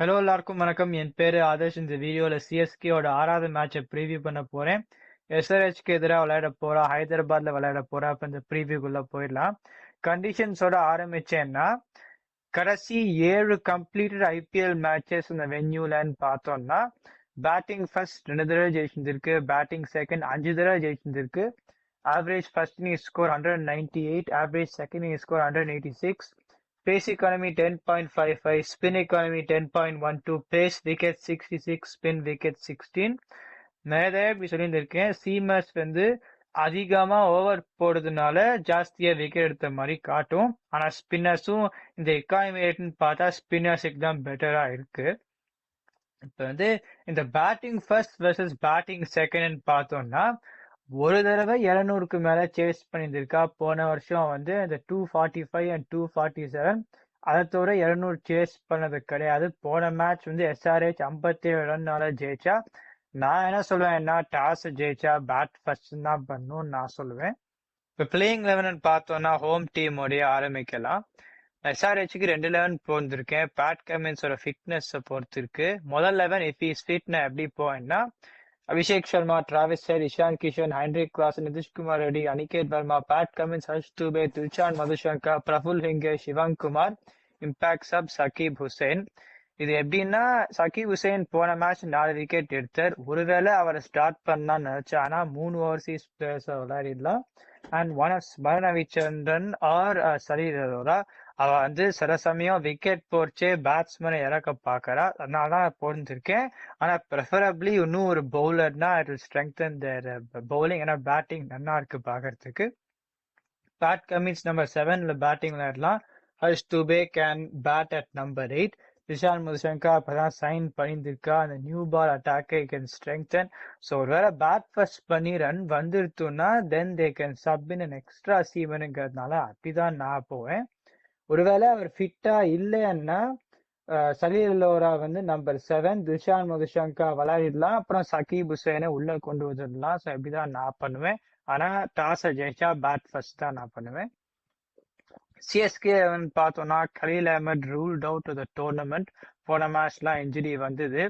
Hello எல்லாருக்கும் வணக்கம். என் பேரு ஆதர்ஷ். இந்த வீடியோல சிஎஸ்கேயோட 6வது மேட்சை ப்ரீவியூ பண்ண போறேன். எஸ்ஆர்ஹெச்க்கு எதிராக விளையாட போறா, ஹைதராபாத்ல விளையாட போறா. அப்ப இந்த ப்ரீவியூக்குள்ள போயிடலாம். கண்டிஷன்ஸோட ஆரம்பிச்சேன்னா, கடைசி 7 கம்ப்ளீட்டட் ஐபிஎல் மேட்சஸ் இந்த வென்யூலன்னு பார்த்தோம்னா, பேட்டிங் ஃபர்ஸ்ட் 2 தடவை ஜெயிச்சிருக்கு, பேட்டிங் செகண்ட் 5 தடவை ஜெயிச்சிருக்கு. Average first innings score 198, average second innings score 186. Pace economy 10.55, spin economy 10.12, pace wicket 66, spin wicket 16. நிறைய இப்படி சொல்லியிருந்திருக்கேன். சீமர்ஸ் வந்து அதிகமா ஓவர் போடுறதுனால ஜாஸ்தியா விக்கெட் எடுத்த மாதிரி காட்டும். ஆனா ஸ்பின்னர்ஸும் இந்த எக்கானமி ரேட்னு பார்த்தா ஸ்பின்னர்ஸுக்கு தான் பெட்டரா இருக்கு. இப்ப வந்து இந்த batting first versus batting second பார்த்தோம்னா, ஒரு தடவை 700க்கு மேல சேஸ் பண்ணியிருந்திருக்கா. போன வருஷம் வந்து இந்த 245 அண்ட் 247. அதை தவிர 700 சேஸ் பண்ணது கிடையாது. போன மேட்ச் வந்து எஸ்ஆர்ஹெச் 57 ரன்னால ஜெயிச்சா. நான் என்ன சொல்லுவேன்னா, டாஸ் ஜெயிச்சா பேட் ஃபர்ஸ்ட் தான் பண்ணும் நான் சொல்லுவேன். இப்ப பிளேயிங் 11 பார்த்தோம்னா ஹோம் டீமோடய ஆரம்பிக்கலாம். எஸ்ஆர்ஹெச்சுக்கு 2 11 போந்திருக்கேன். பேட் கமின்ஸோட ஃபிட்னஸ் பொறுத்து இருக்கு. முதல் 11 இஃப் இஸ் ஃபிட் நான் எப்படி போவேன்னா, Abhishek Sharma, Travis Head, Ishan Kishan, Heinrich Klaasen, Nitish Kumar Reddy, Aniket Verma, Pat Cummins, Harsh Dubey, Dilshan Madushanka, Praful Hinge, Shivang Kumar, impact sub Sakib Hussain. இது எப்படின்னா, சகீப் ஹுசேன் போன மேட்ச் 4 விக்கெட் எடுத்தார். ஒருவேளை அவரை ஸ்டார்ட் பண்ணலாம்னு நினைச்சா, ஆனா 3 ஓவர்சீஸ் பிளேயர்ஸ் விளையாடிடலாம். அண்ட் ஒன் ஆஃப் பரணவிச்சந்திரன் ஆர் சரீர் அரோரா, அவ வந்து சில சமயம் விக்கெட் போர்ச்சே பேட்ஸ்மேனை இறக்க பாக்குறா. அதனாலதான் போயிருந்திருக்கேன். ஆனா ப்ரெஃபரபிளி இன்னும் ஒரு பவுலர்னா it will strengthen their bowling. ஏன்னா பேட்டிங் நல்லா இருக்கு பாக்குறதுக்கு. பேட் கமின்ஸ் நம்பர் 7ல பேட்டிங் விளையாடலாம். Harsh Dubey can bat at number 8. Vishal Madushanka அப்பதான் சைன் பண்ணியிருக்கா. அந்த நியூ பால் அட்டாக்கை கேன் ஸ்ட்ரெங்தன். ஸோ ஒருவேளை பேட் ஃபர்ஸ்ட் பண்ணி ரன் வந்துருத்தோம்னா then they can sub in an extra சீவனுங்கிறதுனால அப்படிதான் நான் போவேன். ஒருவேளை அவர் ஃபிட்டா இல்லைன்னா சலீல் லோரா வந்து நம்பர் 7, துஷான் மதுசங்கர் விளையாடிடலாம். அப்புறம் சகீப் ஹுசேனை உள்ள கொண்டு வந்துடலாம். ஸோ இப்படிதான் நான் பண்ணுவேன். ஆனா டாஸ் ஜெயிச்சா பேட் ஃபர்ஸ்ட் தான் நான் பண்ணுவேன். சிஎஸ்கே பார்த்தோம்னா, Khaleel Ahmed ruled out the tournament. போன மேட்ச்லாம் இன்ஜுரி வந்தது.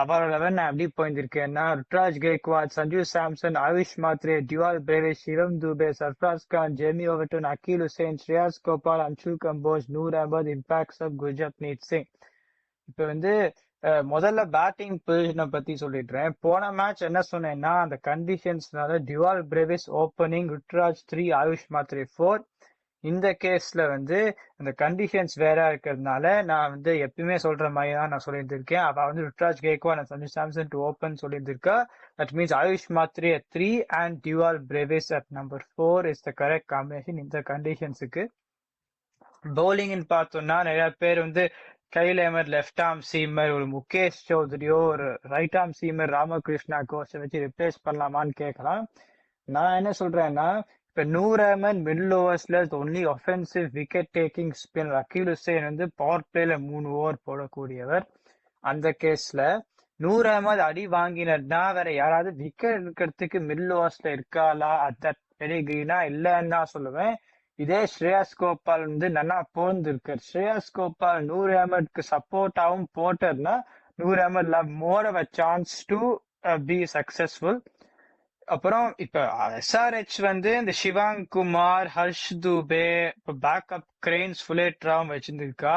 அவரோட 11 நான் எப்படி போயிருக்கேன்னா, Ruturaj Gaikwad, Sanju Samson, Ayush Mhatre, Dewald Brevis, Shivam Dube, Sarfaraz Khan, Jamie Overton, Akeal Hosein, Shreyas Gopal, Anshul Kamboj, Noor Ahmad, impact sub, Gurjapneet Singh. இப்ப வந்து முதல்ல பேட்டிங் பொசிஷனை பத்தி சொல்லிடுறேன். போன மேட்ச் என்ன சொன்னேன்னா, அந்த கண்டிஷன்ஸ்னால டியூவால் பிரேவிஸ் ஓப்பனிங், ருத்ராஜ் 3, ஆயுஷ் மாத்ரே 4. இந்த கேஸ்ல வந்து அந்த கண்டிஷன்ஸ் வேற இருக்கிறதுனால நான் வந்து எப்பயுமே சொல்ற மாதிரி தான் நான் சொல்லியிருந்திருக்கேன். அவ வந்து Ruturaj Gaikwad and Sanju Samson to open சொல்லியிருந்திருக்கா. That means Ayush Mhatre at 3 and Dewald Brevis at number 4 is the correct combination இந்த கண்டிஷன்ஸுக்கு. பவுலிங்னு பார்த்தோம்னா, நிறைய பேர் வந்து Khaleel Ahmed left arm seamer, ஒரு முகேஷ் சௌத்ரியோ, ஒரு ரைட் ஆர்ம் சீமர் ராமகிருஷ்ணா கோஷை வச்சு ரிப்ளேஸ் பண்ணலாமான்னு கேட்கலாம். நான் என்ன சொல்றேன்னா, இப்ப நூர் அஹமத் மிடில் ஓவர்ஸ்ல only offensive wicket taking spinner. Akeal Hosein வந்து பவர் பிளேல 3 ஓவர் போடக்கூடியவர். அந்த கேஸ்ல நூர் அஹமத் அடி வாங்கினா வேற யாராவது விக்கெட் எடுக்கிறதுக்கு மிடில் ஓவர்ஸ்ல இருக்காளா அட் பெரிகிரினா இல்லைன்னு தான் சொல்லுவேன். இதே ஸ்ரேயாஸ் கோபால் வந்து நல்லா போந்திருக்கார். ஸ்ரேயாஸ் கோபால் நூர் அஹமட்க்கு சப்போர்ட்டாவும் போட்டதுன்னா Noor Ahmad love more of a chance to be successful. அப்புறம் இப்ப எஸ்ஆர்ஹெச் வந்து இந்த சிவாங் குமார், ஹர்ஷ் துபே, இப்ப பேக்கப் கிரெயின்ஸ் ஃபுலேட்ராவும் வச்சிருந்திருக்கா.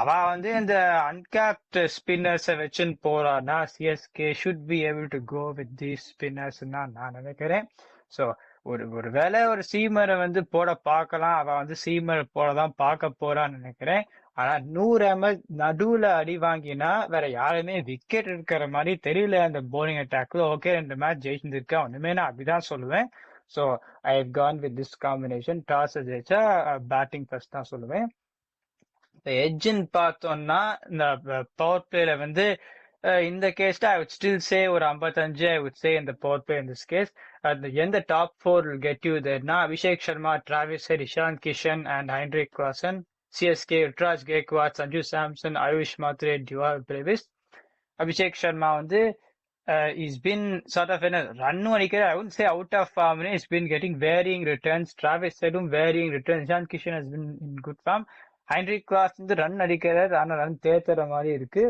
அவ வந்து இந்த அன்கேப்ட் ஸ்பின்னர்ஸை வச்சுன்னு போறான்னா CSK should be able to go with these spinners தான் நான் நினைக்கிறேன். ஸோ ஒரு வேளை ஒரு சீமரை வந்து போட பார்க்கலாம். அவ வந்து சீமர் போடதான் பார்க்க போறான்னு நினைக்கிறேன். ஆனா நூர் அஹமத் நடுவுல அடி வாங்கினா வேற யாருமே விக்கெட் எடுக்கிற மாதிரி தெரியல அந்த போலிங் அட்டாக்ல. ஓகே, 2 மேட்ச் ஜெயிச்சிருக்கா, ஒண்ணுமே நான் அப்படிதான் சொல்லுவேன். So I have gone with this combination. Toss ஜெயிச்சா பேட்டிங் ஃபர்ஸ்ட் தான் சொல்லுவேன். இப்போ எட்ஜின்னு பார்த்தோம்னா, இந்த பவர் பிளேல வந்து இந்த கேஸ்ல ஐ வுட் ஸ்டில் சே ஒரு 55 ஐ வுட் சே இந்த power play in this case. எந்த டாப் 4 will get you thereனா, Abhishek Sharma, Travis Head, Ishan Kishan and Heinrich Klaasen. CSK Ruturaj Gaikwad, Sanju Samson, Ayush Mhatre, Dewald Brevis. Abhishek Sharma வந்து he's been sort of in a run அடிக்கிற, I wouldn't say out of form. He's been getting varying returns. Travis Headum varying returns. Ishan Kishan has been in good form. Heinrich Klaasen வந்து run அடிக்கிறார், ஆனா run தேத்துற மாதிரி இருக்கு.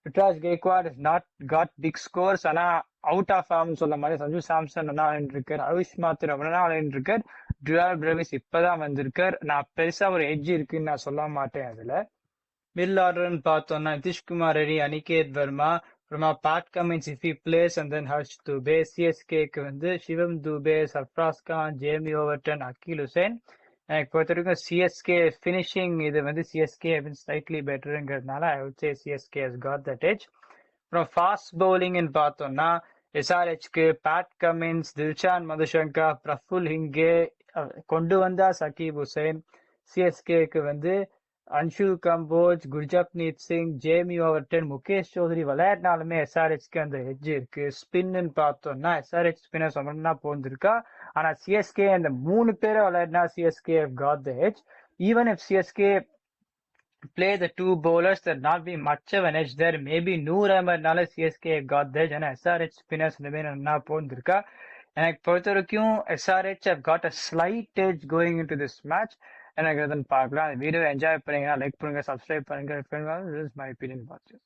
Ruturaj Gaikwad not got big scores, ஆனா out of form சொல்ல மாதிரி. சஞ்சு சாம்சன் நல்லா விளையாண்டுருக்கார், ஆயுஷ் மாத்திர ரொம்ப நாள் விளையாண்டுருக்கார், டுவால் பிரவிஸ் இப்பதான் வந்திருக்கார். நான் பெருசா ஒரு எட்ஜ் இருக்குன்னு நான் சொல்ல மாட்டேன் அதுல. மிடில் ஆர்டர்னு பார்த்தோம்னா நிதிஷ்குமார் ரெட்டி, அனிகேத் வர்மா, அப்புறமா Pat Cummins if he plays and then Harsh Dubey. சிஎஸ்கேக்கு வந்து Shivam Dube, Sarfaraz Khan, Jamie Overton, Akeal Hosein. எனக்கு பொறுத்த வரைக்கும் சிஎஸ்கே ஃபினிஷிங் இது வந்து சிஎஸ்கே ஸ்லைட்லி பெட்டருங்கிறதுனால I would say CSK has got that edge. அப்புறம் ஃபாஸ்ட் பவுலிங்னு பார்த்தோம்னா எஸ்ஆர்ஹெச்க்கு பேட் கமின்ஸ், தில்ஷான் மதுசங்கர், பிரஃபுல் ஹிங்கே, கொண்டு வந்தா சகீப் ஹுசேன். சிஎஸ்கேக்கு வந்து அன்ஷு கம்போஜ், குர்ஜப்னீத் சிங், ஜேமி ஓவர்டன், முகேஷ் சௌத்ரி விளையாடினாலுமே எஸ்ஆர்ஹெச்க்கு அந்த எட்ஜ் இருக்கு. ஸ்பின்னு பார்த்தோம்னா எஸ்ஆர்ஹெச் ஸ்பின்னர் சொன்னா போந்திருக்கா, ஆனா சிஎஸ்கே அந்த 3 பேரை விளையாடினா CSK got the edge. Even if CSK play the 2 bowlers, there'd not be much of an edge there. Maybe Noor Ahmedனால CSK got the edge. ஆனா SRH spinners இந்த மாதிரி நல்லா போந்திருக்கா. எனக்கு பொறுத்த வரைக்கும் SRH have got a slight edge going into this match. எனக்கு அதுன்னு பார்க்கலாம். அந்த வீடியோ என்ஜாய் பண்ணீங்கன்னா லைக் பண்ணுங்க, சப்ஸ்கிரைப் பண்ணுங்க. This is my opinion about this.